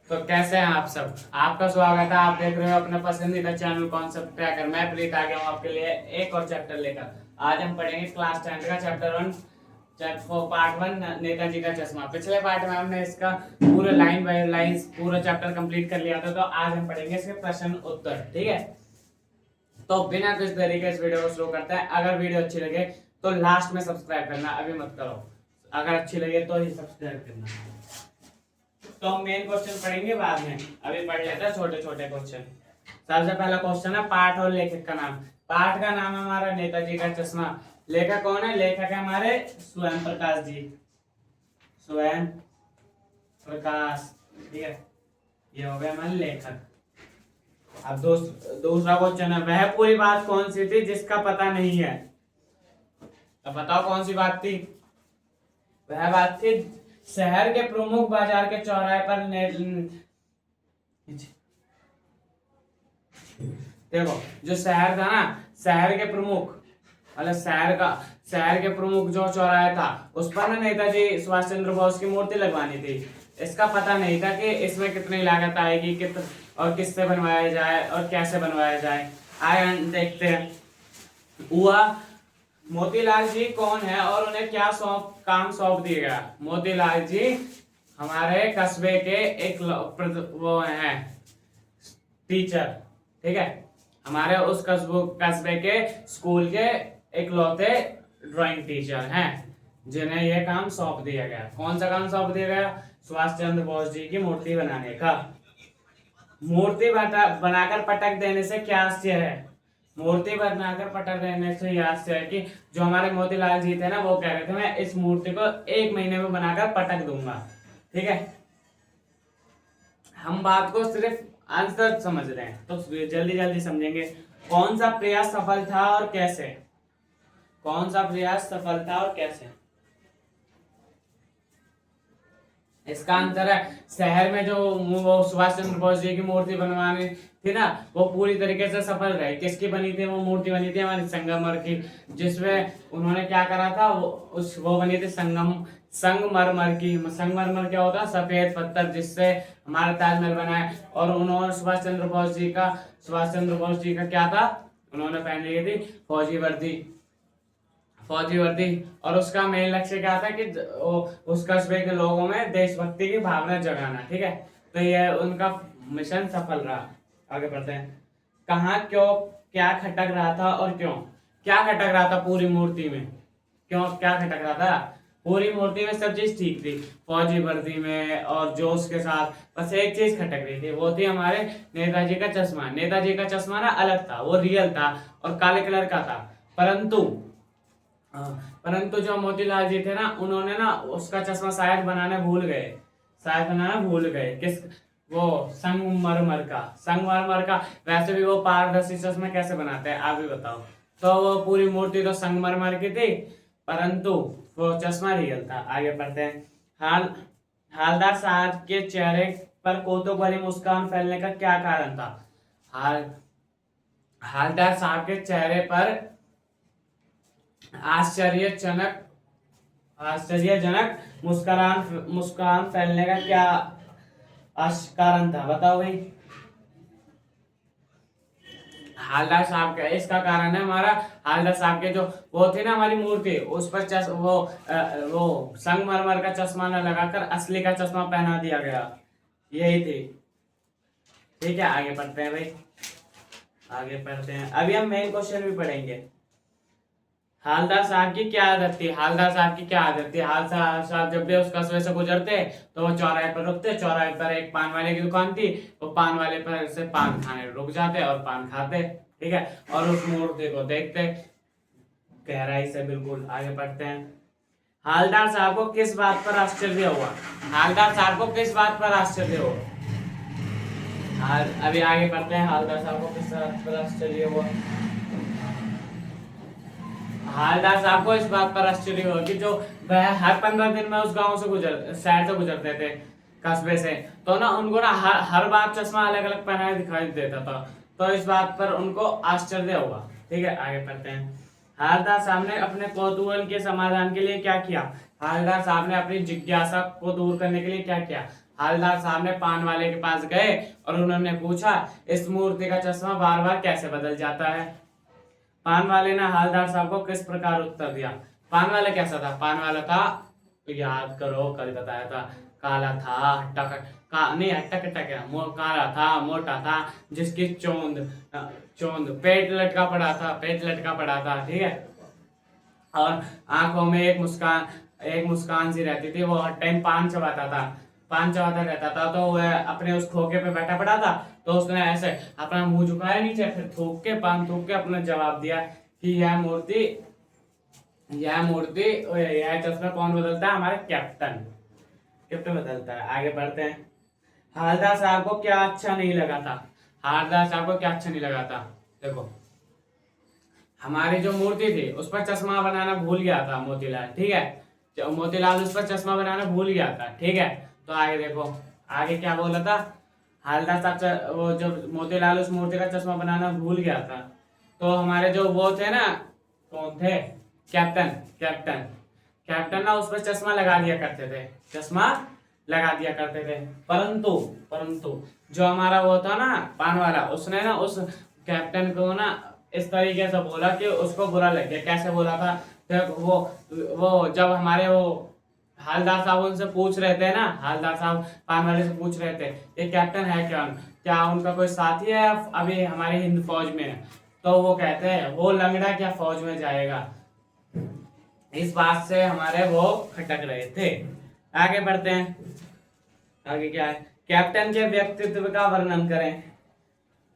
तो कैसे हैं आप सब। आपका स्वागत है। आप देख रहे हो अपना पसंदीदा चैनल कॉन्सेप्ट क्रैकर। मैं प्रीत आ गया हूँ आपके लिए एक और चैप्टर लेकर। आज हम पढ़ेंगे क्लास 10 का चैप्टर 1 पार्ट 1 नेताजी का चश्मा। पिछले पार्ट में हमने इसका पूरा लाइन बाय लाइन पूरा चैप्टर कंप्लीट कर लिया था। तो आज हम पढ़ेंगे इसके प्रश्न उत्तर। ठीक है, तो बिना किसी तरीके इस वीडियो को शुरू करते हैं। अगर वीडियो अच्छी लगे तो लास्ट में सब्सक्राइब करना, अभी मत करो। अगर अच्छी लगे तो ही सब्सक्राइब करना। तो हम मेन क्वेश्चन पढ़ेंगे बाद में, अभी पढ़ लेते हैं छोटे छोटे क्वेश्चन। सबसे पहला क्वेश्चन है पाठ और लेखक का नाम। पाठ का नाम है हमारा नेताजी का चश्मा। लेखक कौन है? लेखक है हमारे स्वयं प्रकाश जी, स्वयं प्रकाश। ठीक है, ये हो गया हमारे लेखक। अब दूसरा क्वेश्चन है वह पूरी बात कौन सी थी जिसका पता नहीं है। तो बताओ कौन सी बात थी? वह बात थी शहर के प्रमुख बाजार के चौराहे पर देखो, जो शहर था ना, शहर के प्रमुख मतलब शहर के प्रमुख जो चौराहा था उस पर ना नेताजी सुभाष चंद्र बोस की मूर्ति लगवानी थी। इसका पता नहीं था कि इसमें कितनी लागत आएगी, और किससे बनवाया जाए और कैसे बनवाया जाए। आइए देखते हैं। हुआ मोतीलाल जी कौन है और उन्हें क्या काम सौंप दिया गया? मोतीलाल जी हमारे कस्बे के एक वो हैं टीचर। ठीक है, हमारे उस कस्बे के स्कूल के इकलौते ड्राइंग टीचर हैं जिन्हें यह काम सौंप दिया गया। कौन सा काम सौंप दिया गया? सुभाष चंद्र बोस जी की मूर्ति बनाने का। मूर्ति बनाकर पटक देने से क्या आश्चर्य है? मूर्ति बनाकर पटक देने से यह आश्चर्य है कि जो हमारे मोतीलाल जी थे ना, वो कह रहे थे मैं इस मूर्ति को 1 महीने में बनाकर पटक दूंगा। ठीक है, हम बात को सिर्फ अंत तक समझ रहे हैं तो जल्दी जल्दी समझेंगे। कौन सा प्रयास सफल था और कैसे? कौन सा प्रयास सफल था और कैसे? इसका आंसर है शहर में जो वो सुभाष चंद्र बोस जी की मूर्ति बनवानी थी ना, वो पूरी तरीके से सफल रही। किसकी बनी थी? वो मूर्ति बनी थी हमारी संगमरमर की, जिसमें उन्होंने क्या करा था, वो बनी थी संगमरमर की। संगमरमर क्या होता है? सफेद पत्थर, जिससे हमारा ताजमहल बना है। और उन्होंने सुभाष चंद्र बोस जी का क्या था? उन्होंने पहन ली थी फौजी वर्दी। और उसका मेन लक्ष्य क्या था कि उस कस्बे के लोगों में देशभक्ति की भावना जगाना। ठीक है, तो यह उनका मिशन सफल रहा। आगे बढ़ते हैं। कहाँ क्यों क्या खटक रहा था और क्यों? क्या खटक रहा था पूरी मूर्ति में? क्यों क्या खटक रहा था? पूरी मूर्ति में सब चीज ठीक थी, फौजी वर्दी में और जोश के साथ। बस एक चीज खटक रही थी, वो थी हमारे नेताजी का चश्मा। नेताजी का चश्मा ना अलग था, वो रियल था और काले कलर का था। परंतु जो मोतीलाल जी थे ना, उन्होंने ना उसका चश्मा शायद बनाना भूल गए। किस? वो संगमरमर का। वैसे भी वो पारदर्शी चश्मा कैसे बनाते हैं आप भी बताओ। तो वो पूरी मूर्ति तो संगमरमर की थी, परंतु वो चश्मा रियल था। आगे बढ़ते हैं। हालदार साहब के चेहरे पर कौतुक भरी मुस्कान फैलने का क्या कारण था? हालदार साहब के चेहरे पर आश्चर्यजनक मुस्कान फैलने का क्या कारण था? बताओ भाई। हालदार साहब का इसका कारण है हमारा हालदार साहब के जो वो थी ना हमारी मूर्ति, उस पर वो संगमरमर का चश्मा न लगाकर असली का चश्मा पहना दिया गया। यही थी। ठीक है, आगे पढ़ते हैं भाई। आगे पढ़ते हैं, अभी हम मेन क्वेश्चन भी पढ़ेंगे। हालदार साहब की क्या आदत थी? हालदार साहब जब भी उस कस्बे से गुजरते तो वो चौराहे पर रुकते। चौराहे पर एक पान वाले की दुकान थी, वो पान वाले पर से पान खाने रुक जाते और पान खाते। ठीक है, और उस मूर्ति को देखते गहराई से। बिल्कुल, आगे बढ़ते हैं। हालदार साहब को किस बात पर आश्चर्य हुआ? अभी आगे बढ़ते हैं। हालदार साहब को किस बात पर आश्चर्य हुआ? हालदार साहब को इस बात पर आश्चर्य हुआ कि जो वह हर 15 दिन में उस गांव से शहर से गुजरते थे, कस्बे से, तो ना उनको ना हर बार चश्मा अलग अलग पहना दिखाई देता था। तो इस बात पर उनको आश्चर्य हुआ। ठीक है, आगे पढ़ते हैं। हालदार साहब ने अपने कौतूहल के समाधान के लिए क्या किया? हालदार साहब ने अपनी जिज्ञासा को दूर करने के लिए क्या किया? हवलदार साहब ने पान वाले के पास गए और उन्होंने पूछा, इस मूर्ति का चश्मा बार बार कैसे बदल जाता है? पान वाले ने हवलदार साहब को किस प्रकार उत्तर दिया? पान वाला कैसा था? पान वाला था, याद करो कल बताया था, काला था, हट्टा नहीं हट्टा कट्टा क्या, काला था, मोटा था, जिसकी चोंद पेट लटका पड़ा था, ठीक है। और आंखों में एक मुस्कान सी रहती थी। वो हर टाइम पान चबाता रहता था। तो वह अपने उस खोखे पे बैठा पड़ा था, तो उसने ऐसे अपना मुंह झुकाया नीचे, फिर पान थूक के अपना जवाब दिया कि यह चश्मा कौन बदलता है? हमारे कैप्टन बदलता है। आगे बढ़ते हैं। हवलदार साहब को क्या अच्छा नहीं लगा था? देखो, हमारी जो मूर्ति थी उस पर चश्मा बनाना भूल गया था मोतीलाल, ठीक है। मोतीलाल उस पर चश्मा बनाना भूल गया था, ठीक है। तो आगे देखो, आगे क्या बोला था? हवलदार साहब वो जब मोतीलाल उस मूर्ति का चश्मा बनाना भूल गया था, तो हमारे जो वो थे ना, कौन थे? कैप्टन ना उस पर चश्मा लगा दिया करते थे। परंतु जो हमारा वो था ना पान वाला, उसने ना उस कैप्टन को ना इस तरीके से बोला कि उसको बुरा लग गया। कैसे बोला था? वो जब हमारे वो हवलदार साहब उनसे पूछ रहे थे ना, हवलदार साहब पान वाले से पूछ रहे थे, ये कैप्टन है क्या उनका कोई साथी है अभी हमारे हिंद फौज में है? तो वो कहते हैं, वो लंगड़ा क्या फौज में जाएगा? इस बात से हमारे वो खटक रहे थे। आगे बढ़ते हैं। आगे क्या है? कैप्टन के व्यक्तित्व का वर्णन करें।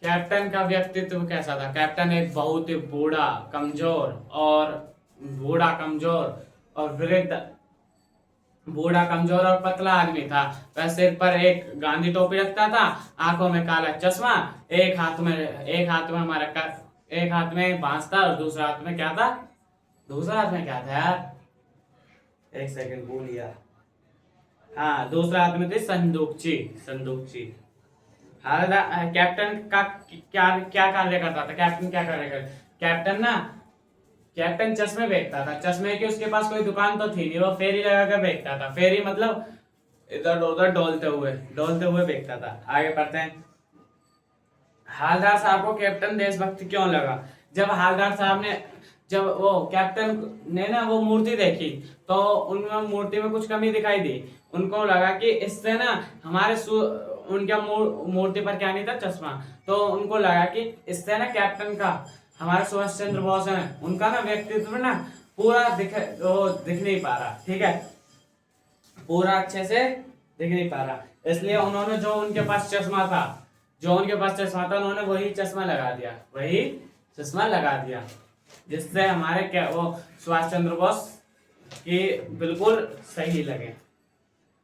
कैप्टन का व्यक्तित्व कैसा था? कैप्टन एक बहुत ही बूढ़ा कमजोर और पतला आदमी था। वह सिर पर एक गांधी टोपी रखता था, आंखों में काला चश्मा, एक हाथ में बांस था और दूसरा हाथ में क्या था? यार, एक सेकंड भूल गया। हाँ, दूसरा हाथ में थी संदूकची। कैप्टन का क्या कार्य करता था? कैप्टन चश्मे बेचता था। चश्मे की उसके पास कोई दुकान तो थी नहीं, वो फेरी लगा कर बेचता था। फेरी मतलब इधर उधर डोलते हुए बेचता था। आगे बढ़ते हैं। हवलदार साहब को कैप्टन देशभक्त क्यों लगा? जब वो कैप्टन ने ना वो मूर्ति देखी, तो उनमें मूर्ति में कुछ कमी दिखाई दी। उनको लगा कि इससे ना उनका मूर्ति पर क्या नहीं था? चश्मा। तो उनको लगा कि इससे ना कैप्टन का, हमारे सुभाष चंद्र बोस है, उनका ना व्यक्तित्व ना पूरा दिख नहीं पा रहा, ठीक है, पूरा अच्छे से दिख नहीं पा रहा। इसलिए उन्होंने जो उनके पास चश्मा था उन्होंने वही चश्मा लगा दिया, जिससे हमारे क्या वो सुभाष चंद्र बोस की बिल्कुल सही लगे।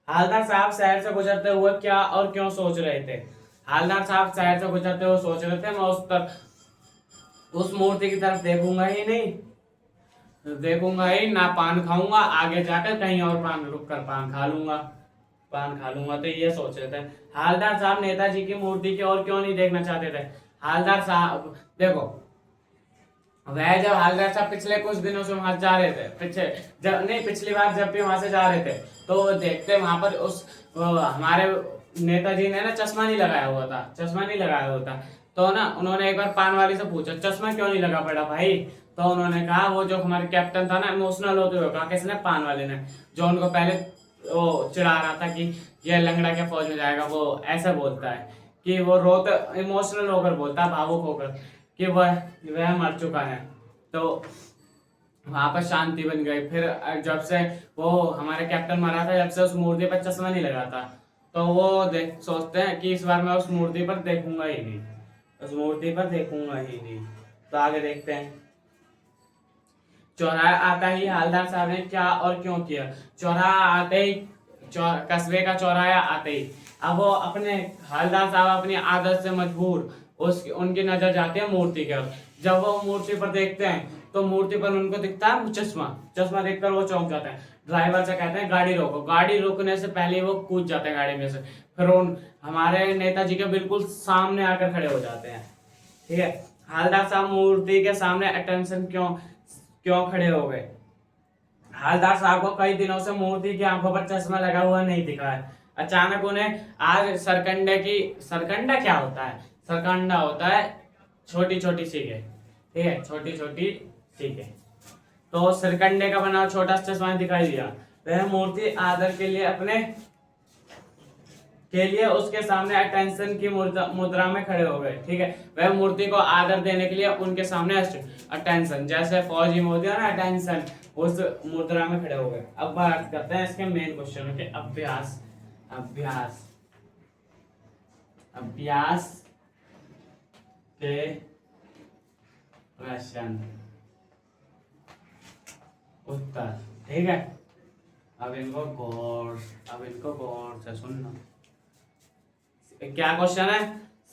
हवलदार साहब शहर से गुजरते हुए क्या और क्यों सोच रहे थे? हवलदार साहब शहर से गुजरते हुए सोच रहे थे, मैं उस मूर्ति की तरफ देखूंगा ही ना, पान खाऊंगा, आगे जाकर कहीं और रुक कर पान खा लूंगा। तो ये सोच रहे थे। हवलदार साहब नेताजी की मूर्ति की ओर क्यों नहीं देखना चाहते थे? हवलदार साहब देखो, वह जब हवलदार साहब पिछले कुछ दिनों से वहां जा रहे थे, पिछली बार जब भी वहां से जा रहे थे, तो वो देखते वहां पर हमारे नेताजी ने ना चश्मा नहीं लगाया हुआ था। तो ना उन्होंने एक बार पान वाले से पूछा, चश्मा क्यों नहीं लगा पड़ा भाई? तो उन्होंने कहा, वो जो हमारे कैप्टन था ना, इमोशनल होते हुए कहा, किसने? पान वाले ने, जो उनको पहले वो चिढ़ा रहा था कि ये लंगड़ा क्या फौज में जाएगा। वो ऐसा बोलता है कि वो इमोशनल होकर बोलता है, भावुक होकर, कि वह मर चुका है। तो वहां पर शांति बन गई। फिर जब से वो हमारे कैप्टन मरा था, जब से उस मूर्ति पर चश्मा नहीं लगा था, तो वो सोचते हैं कि इस बार मैं उस मूर्ति पर देखूंगा ही नहीं। तो आगे देखते हैं। चौराहा आता ही हवलदार साहब ने क्या और क्यों किया? कस्बे का चौराहा आते ही अब वो हवलदार साहब अपनी आदत से मजबूर, उनकी नजर जाती है मूर्ति की ओर। जब वो मूर्ति पर देखते हैं, तो मूर्ति पर उनको दिखता है चश्मा देखकर वो चौंक जाते हैं। ड्राइवर से कहते हैं, गाड़ी रोको। गाड़ी रोकने से पहले वो कूद जाते हैं गाड़ी में से। फिर हमारे नेताजी के बिल्कुल सामने आकर खड़े हो जाते हैं, ठीक है। हवलदार साहब मूर्ति के सामने अटेंशन क्यों खड़े हो गए? हवलदार साहब को कई दिनों से मूर्ति की आंखों पर चश्मा लगा हुआ नहीं दिखा है। अचानक उन्हें आज सरकंडा क्या होता है? सरकंडा होता है छोटी छोटी सीखें, ठीक है, छोटी छोटी सीखें। तो सरकंडे का बना छोटा सा चश्मा दिखाई दिया। वह मूर्ति आदर के लिए उसके सामने अटेंशन की मुद्रा में खड़े हो गए, ठीक है। वह मूर्ति को आदर देने के लिए उनके सामने अटेंशन, जैसे फौजी मोदी है ना, अटेंशन, उस मुद्रा में खड़े हो गए। अब बात करते हैं इसके मेन क्वेश्चन के। अभ्यास अभ्यास अभ्यास के प्रश्न उत्तर, ठीक है। अब इनको गौर से सुनना। क्या क्वेश्चन है?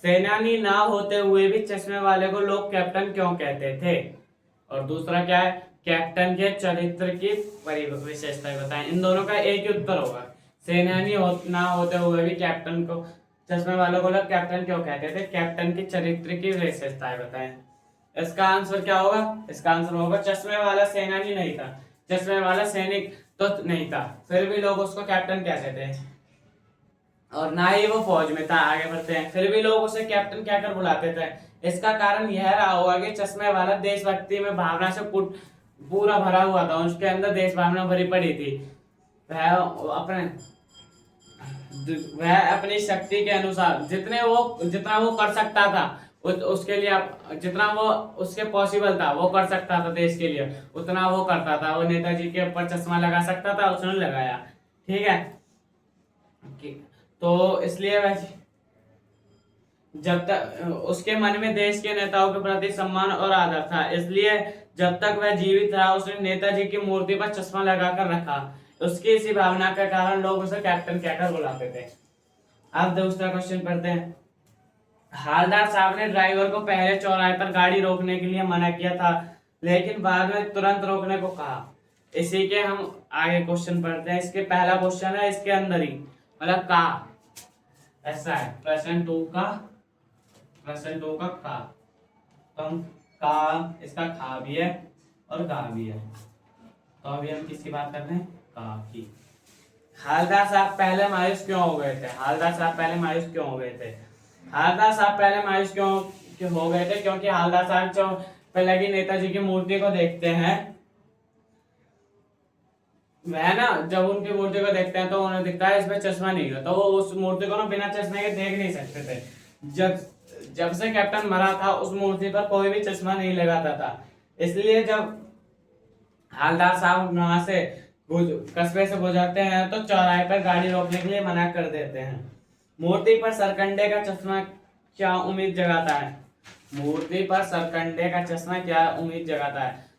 सेनानी ना होते हुए भी चश्मे वाले को लोग कैप्टन क्यों कहते थे? और दूसरा क्या है? कैप्टन के चरित्र की विशेषताएं बताएं। इन दोनों का एक ही उत्तर होगा। सेनानी ना होते हुए भी कैप्टन को, चश्मे वालों को लोग कैप्टन क्यों कहते थे? कैप्टन की चरित्र की विशेषताएं बताएं। इसका आंसर क्या होगा? इसका आंसर होगा चश्मे वाला सेनानी नहीं था, चश्मे वाला सैनिक तो नहीं था, फिर भी लोग उसको कैप्टन कहते थे, और ना ही वो फौज में था। आगे बढ़ते हैं। फिर भी लोग उसे कैप्टन कहकर बुलाते थे। इसका कारण यह रहा होगा कि चश्मे वाला देशभक्ति में भावना से पूरा भरा हुआ था, उसके अंदर देश भावना भरी पड़ी थी। वह अपनी शक्ति के अनुसार जितना वो कर सकता था, उसके लिए जितना वो उसके पॉसिबल था वो कर सकता था देश के लिए, उतना वो करता था। वो नेताजी के ऊपर चश्मा लगा सकता था, उसने लगाया, ठीक है। तो इसलिए वह, जब तक उसके मन में देश के नेताओं के प्रति सम्मान और आदर था, इसलिए जब तक वह जीवित रहा उसने नेताजी की मूर्ति पर चश्मा लगाकर रखा। उसकी इसी भावना के कारण लोग उसे कैप्टन कहकर बुलाते थे। अब दूसरा क्वेश्चन पढ़ते हैं। हालदार साहब ने ड्राइवर को पहले चौराहे पर गाड़ी रोकने के लिए मना किया था, लेकिन बाद में तुरंत रोकने को कहा। इसी के हम आगे क्वेश्चन पढ़ते हैं। इसके पहला क्वेश्चन है इसके अंदर ही, मतलब का, ऐसा है प्रश्न टू का का। तो हम का, इसका खा भी है और गा भी है। तो अभी हम किसकी बात कर रहे हैं? का की। हालदार साहब पहले मायूस क्यों हो गए थे? हालदार साहब पहले मायूस क्यों हो गए थे? हालदार साहब पहले मायूस क्यों हो गए थे? क्योंकि हालदार साहब जो पहले की नेताजी की मूर्ति को देखते हैं, वह ना जब उनकी मूर्ति को देखते हैं तो उन्हें दिखता है इसमें चश्मा नहीं है, तो वो उस मूर्ति को ना बिना चश्मे के देख नहीं सकते थे। जब से कैप्टन मरा था उस मूर्ति पर कोई भी चश्मा नहीं लगाता था, इसलिए जब हालदार साहब वहां से कस्बे से गुजरते हैं तो चौराहे पर गाड़ी रोकने के लिए मना कर देते हैं। मूर्ति पर सरकंडे का चश्मा क्या उम्मीद जगाता है? मूर्ति पर सरकंडे का चश्मा क्या उम्मीद जगाता है?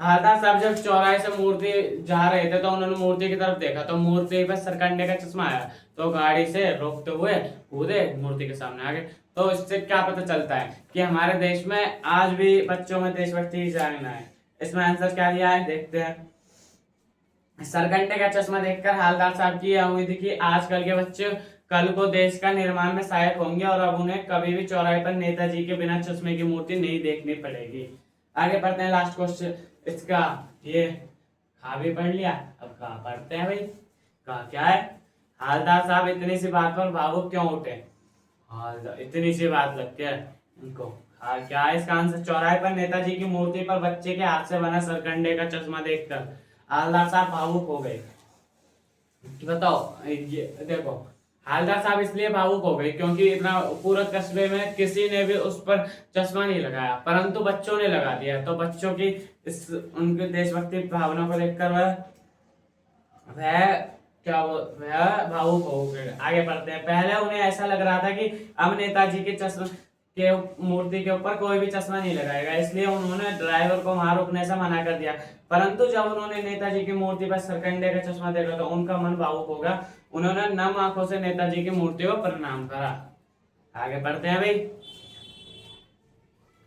हालदार साहब जब चौराहे से मूर्ति जा रहे थे तो उन्होंने मूर्ति की तरफ देखा, तो मूर्ति पर सरकंडे का चश्मा आया, तो गाड़ी से रोकते हुए कूदे, मूर्ति के सामने आ गए। तो इससे क्या पता चलता है कि हमारे देश में आज भी बच्चों में देशभक्ति की जागना है। इसमें आंसर क्या दिया है देखते हैं। सरकंडे का चश्मा देखकर हालदार साहब की यह उम्मीद कि आजकल के बच्चे कल को देश का निर्माण में सहायक होंगे और अब उन्हें कभी भी चौराहे पर नेताजी के बिना चश्मे की मूर्ति नहीं देखनी पड़ेगी। आगे बढ़ते हैं। लास्ट क्वेश्चन इसका, ये खा भी पढ़ लिया, अब का पढ़ते हैं भाई। का क्या है? हालदार साहब इतनी सी बात पर भावुक क्यों उठे? इतनी सी बात लगती है इनको। क्या है इसका आंसर? चौराहे पर नेताजी की मूर्ति पर बच्चे के हाथ से बना सरकंडे का चश्मा देखकर हालदार साहब भावुक हो गए। बताओ, ये देखो, हालदार साहब इसलिए भावुक हो गए क्योंकि इतना पूरे कस्बे में किसी ने भी उस पर चश्मा नहीं लगाया, परंतु बच्चों ने लगा दिया। तो बच्चों की उनके देशभक्ति भावना को देखकर वह भावुक हो गए। आगे बढ़ते हैं। पहले उन्हें ऐसा लग रहा था कि अब नेताजी के चश्मा के मूर्ति के ऊपर कोई भी चश्मा नहीं लगाएगा, इसलिए उन्होंने ड्राइवर को वहां रुकने से मना कर दिया। परंतु जब उन्होंने नेताजी की मूर्ति पर सरकंडे का चश्मा देखा तो उनका मन भावुक होगा। उन्होंने नम आंखों से नेताजी की मूर्ति को प्रणाम करा। आगे बढ़ते हैं भाई।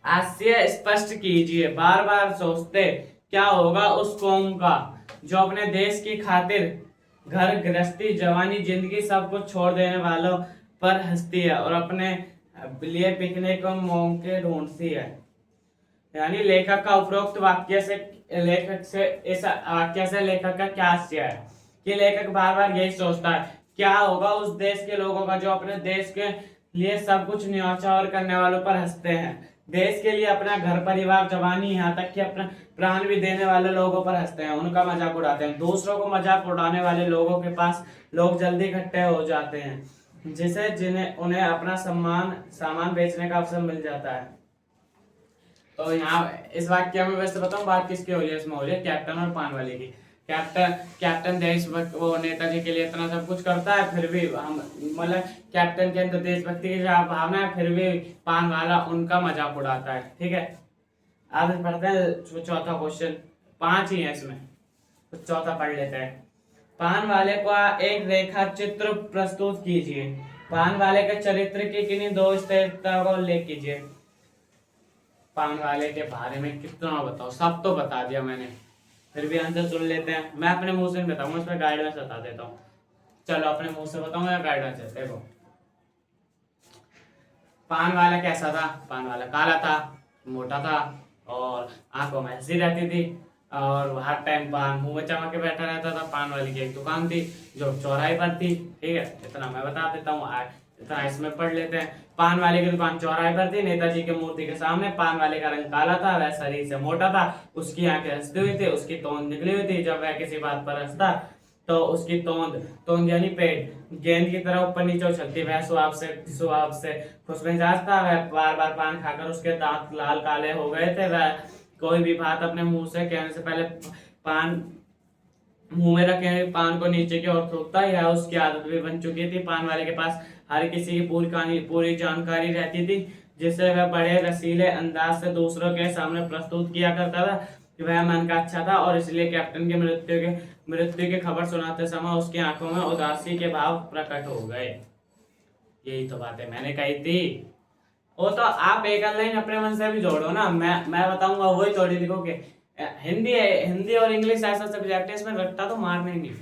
हास्य स्पष्ट कीजिए। बार बार सोचते क्या होगा उस कौम का जो अपने देश की खातिर घर गृहस्थी जवानी जिंदगी सब कुछ छोड़ देने वालों पर हंसती है और अपने लिए पिकने को मौके ढूंढती है। यानी लेखक का उपरोक्त वाक्य से लेखक का क्या हास्य है कि लेखक बार बार यही सोचता है क्या होगा उस देश के लोगों का जो अपने देश के लिए सब कुछ न्यौछावर करने वालों पर हंसते हैं। देश के लिए अपना घर परिवार जवानी यहाँ तक कि अपना प्राण भी देने वाले लोगों पर हंसते हैं, उनका मजाक उड़ाते हैं। दूसरों को मजाक उड़ाने वाले लोगों के पास लोग जल्दी इकट्ठे हो जाते हैं, जिसे जिन्हें उन्हें अपना सामान बेचने का अवसर मिल जाता है। तो यहाँ इस वाक्य में वैसे बताऊं बात किसकी हो रही है, इसमें हो रही है कैप्टन और पानवाली की। कैप्टन देशभक्त वो नेताजी के लिए इतना सब कुछ करता है, फिर भी हम मतलब कैप्टन के अंदर देशभक्ति की भावना है, फिर भी पानवाला उनका मजाक उड़ाता है। ठीक है, अब पढ़ते हैं चौथा क्वेश्चन। 5 ही है इसमें, तो चौथा पढ़ लेते हैं। पान वाले का एक रेखा चित्र प्रस्तुत कीजिए। पान वाले के चरित्र की किन्हीं 2 विशेषताओं का उल्लेख कीजिए। पान वाले के बारे में कितना बताओ, सब तो बता दिया मैंने, फिर भी आंसर सुन लेते हैं। मैं अपने मुंह से बताऊंगा, उसमें गाइडेंस बता देता हूँ। चलो अपने मुंह से बताऊंगा, गाइडेंस है। देखो, पान वाला कैसा था? पान वाला काला था, मोटा था और आंखों में हंसी रहती थी और हर टाइम पान मुंह में चमा के बैठा रहता था। पान वाली की एक दुकान थी जो चौराहे पर थी। ठीक है, इतना मैं बता देता हूँ, इतना इसमें पढ़ लेते हैं। पान वाले की दुकान चौराहे पर थी, नेताजी की मूर्ति के सामने। पान वाले का रंग काला था, वह शरीर से मोटा था, उसकी आंखें हंसती हुई थी, उसकी तोंद निकली हुई थी। जब वह किसी बात पर हंसता तो उसकी तोंद यानी पेट गेंद की तरह ऊपर नीचे उछलती। वह स्वभाव से खुश मिजाज था। वह बार बार पान खाकर उसके दांत लाल काले हो गए थे। वह कोई भी बात अपने मुंह से कहने से पहले पान मुंह में रखे पान को नीचे की ओर थूकता। यह उसकी आदत भी बन चुकी थी। पान वाले के पास हर किसी की पूरी जानकारी रहती थी, जिसे वह बड़े रसीले अंदाज से दूसरों के सामने प्रस्तुत किया करता था। वह मन का अच्छा था और इसलिए कैप्टन की मृत्यु की खबर सुनाते समय उसकी आंखों में उदासी के भाव प्रकट हो गए। यही तो बातें मैंने कही थी। वो तो आप एक लाइन अपने मन से भी जोड़ो ना, मैं बताऊंगा वही थोड़ी लिखोगे। हिंदी और इंग्लिश ऐसा सब्जेक्ट है, इसमें रट्टा तो मारना ही नहीं।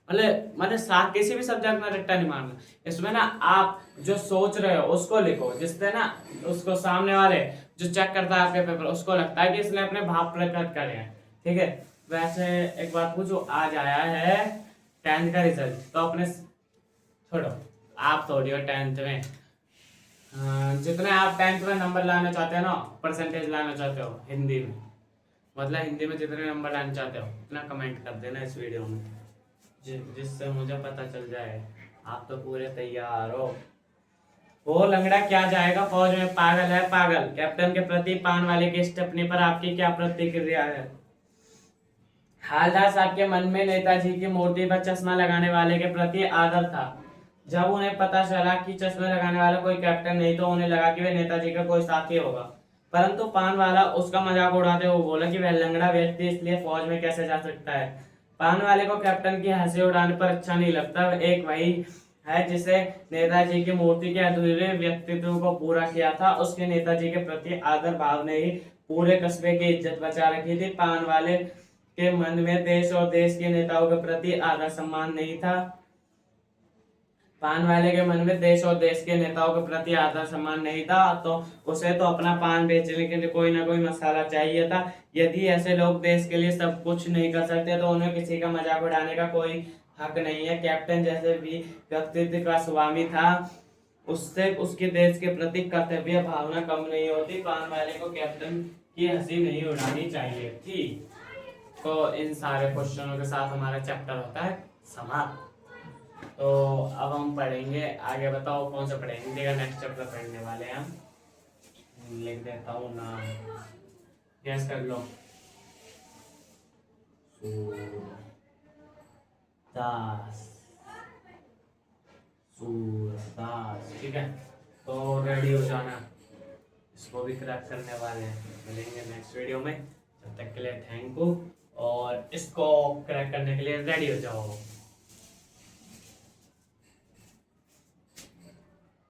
मतलब किसी भी सब्जेक्ट में रट्टा नहीं मारना। इसमें ना आप जो सोच रहे हो उसको लिखो, जिससे ना उसको सामने वाले जो चेक करता है आपके पेपर उसको लगता है कि इसने अपने भाव प्रकट करे हैं। ठीक है, वैसे एक बात पूछो, आज आया है 10th का रिजल्ट, तो अपने छोड़ो, आप थोड़ी हो 10th में। जितने आप 10th में नंबर लाना चाहते हो ना, परसेंटेज लाना चाहते हो हिंदी में, मतलब हिंदी में जितने नंबर लाना चाहते हो उतना कमेंट कर देना इस वीडियो में, जिससे मुझे पता चल जाए आप तो पूरे तैयार हो। वो लंगड़ा क्या जाएगा फौज में, पागल है पागल। कैप्टन के प्रति पान वाले के इस टिप्पणी पर आपकी क्या प्रतिक्रिया है? हालदार साहब के मन में नेताजी की मूर्ति पर चश्मा लगाने वाले के प्रति आदर था। जब उन्हें पता चला कि चश्मे लगाने वाला कोई कैप्टन नहीं, तो उन्हें लगा कि वह नेताजी का कोई साथी होगा। परंतु पान वाला उसका मजाक उड़ाते हुए बोला कि वह लंगड़ा व्यक्ति इसलिए फौज में कैसे जा सकता है। पान वाले को कैप्टन की हंसी उड़ाने पर अच्छा नहीं लगता। एक वही है जिसे नेताजी की मूर्ति के अधूरे व्यक्तित्व को पूरा किया था। उसके नेताजी के प्रति आदर भाव ने ही पूरे कस्बे की इज्जत बचा रखी थी। पान वाले के मन में देश और देश के नेताओं के प्रति आदर सम्मान नहीं था। पान वाले के मन में देश और देश के नेताओं के प्रति आदर सम्मान नहीं था, तो उसे तो अपना पान बेचने के लिए कोई ना कोई मसाला चाहिए था। यदि ऐसे लोग देश के लिए सब कुछ नहीं कर सकते, तो उन्हें किसी का मजाक उड़ाने का कोई हक नहीं है। कैप्टन जैसे भी व्यक्तित्व का स्वामी था, उससे उसके देश के प्रति कर्तव्य भावना कम नहीं होती। पान वाले को कैप्टन की हंसी नहीं उड़ानी चाहिए थी। तो इन सारे क्वेश्चनों के साथ हमारा चैप्टर होता है समाप्त। तो अब हम पढ़ेंगे आगे, बताओ कौन सा पढ़ेंगे? हिंदी का नेक्स्ट चैप्टर पढ़ने वाले हैं हम। लिख देता हूँ नाम, गैस कर लो। सूरदास, ठीक है। तो रेडी हो जाना, इसको भी क्रैक करने वाले हैं। मिलेंगे नेक्स्ट वीडियो में, तब तक के लिए थैंक यू। और इसको क्रैक करने के लिए रेडी हो जाओ।